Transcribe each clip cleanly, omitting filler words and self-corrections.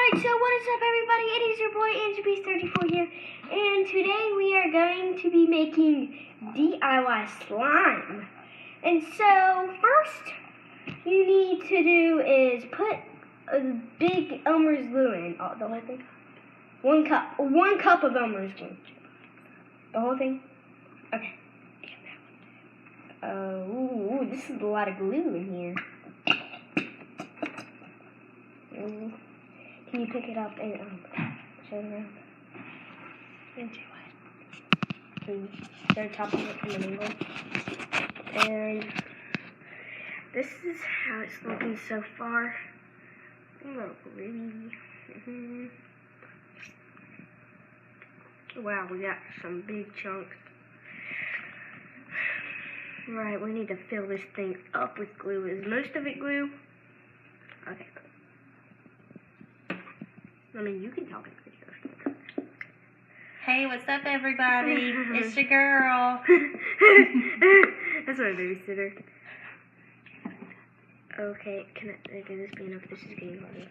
Alright, so what is up everybody? It is your boy AWESOMENESS here, and today we are going to be making DIY slime. And so, first you need to do is put a big Elmer's glue in. Oh, the whole thing? 1 cup. 1 cup of Elmer's glue. The whole thing? Okay. Ooh, this is a lot of glue in here. Can you pick it up and show it around? They're top of it from an angle. And this is how it's looking so far. A little gluey. Wow, we got some big chunks. Right, we need to fill this thing up with glue. Is most of it glue? Okay. I mean, you can talk in video. Hey, what's up, everybody? It's your girl. That's my babysitter. Okay, can this be enough? This is getting harder.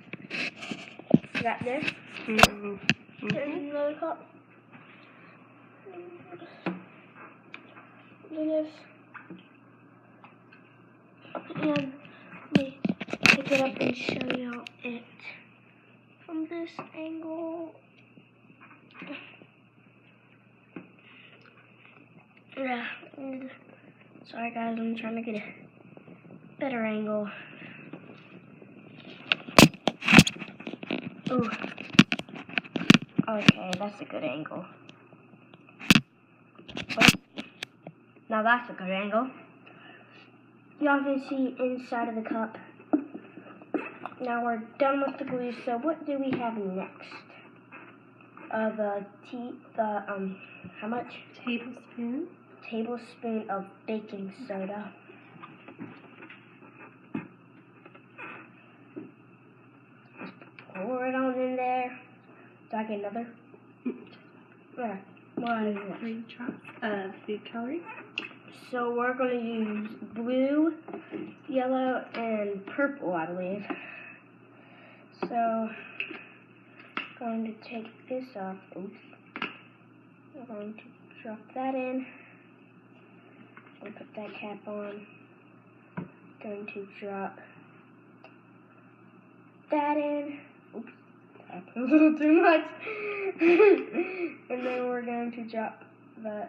You got this? There's another cup. Do this. And let me pick it up and show you it from this angle. Yeah. Sorry guys, I'm trying to get a better angle. Ooh. Okay, that's a good angle. Wait. Now that's a good angle. Y'all can see inside of the cup. Now we're done with the glue, so what do we have next? How much? Tablespoon. Tablespoon of baking soda. Just pour it on in there. Do I get another? Yeah. What? 3 drops of food coloring. So we're going to use blue, yellow, and purple, I believe. So, I'm going to take this off. Oops. I'm going to drop that in. I'm going to put that cap on. Going to drop that in. Oops. I put a little too much. And then we're going to drop the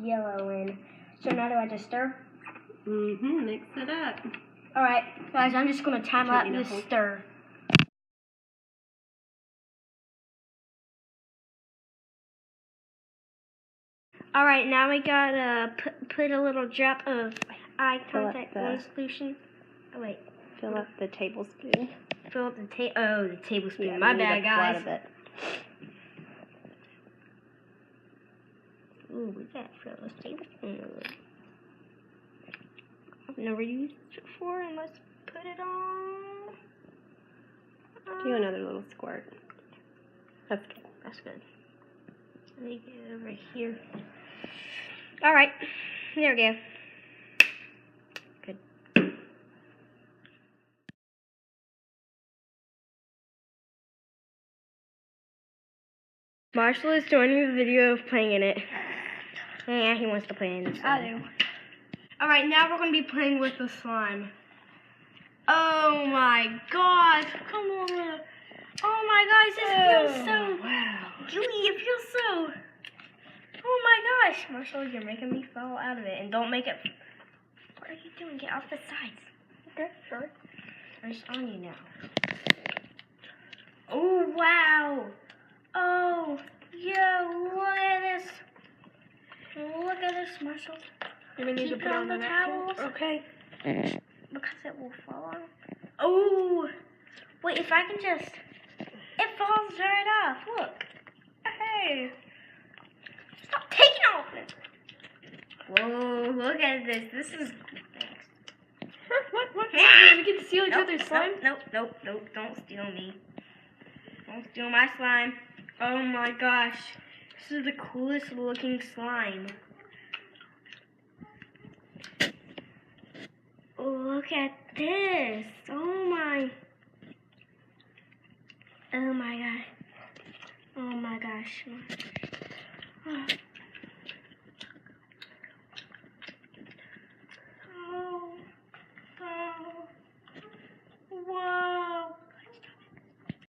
yellow in. So now do I just stir? Mix it up. Alright, guys, I'm just going to time lapse this stir. Alright, now we gotta put a little drop of eye contact lens solution. Oh, wait. Fill up the tablespoon. Fill up the the tablespoon. Yeah, My bad, guys. Of it. Ooh, we gotta fill this tablespoon. I've never used it before, and let's put it on. Do another little squirt. That's good. That's good. Let me get it over here. Alright, there we go. Good. Marshall is joining the video of playing in it. Yeah, he wants to play in it. I do. Alright, now we're going to be playing with the slime. Oh my gosh, come on. Oh my gosh, this feels so gooey. It feels so... Oh my gosh. Marshall, you're making me fall out of it. And don't make it... What are you doing? Get off the sides. Okay, sure. It's on you now. Oh, wow. Oh, yo, look at this. Look at this, Marshall. You're going to need to put on the towels. Okay. Because it will fall on. Oh, wait, if I can just... It falls right off. Look. Hey. Stop taking off it. Whoa, look at this. This is... Thanks. What? We get to steal each other's slime? Nope. Don't steal me. Don't steal my slime. Oh my gosh. This is the coolest looking slime. Look at this. Oh my. Oh my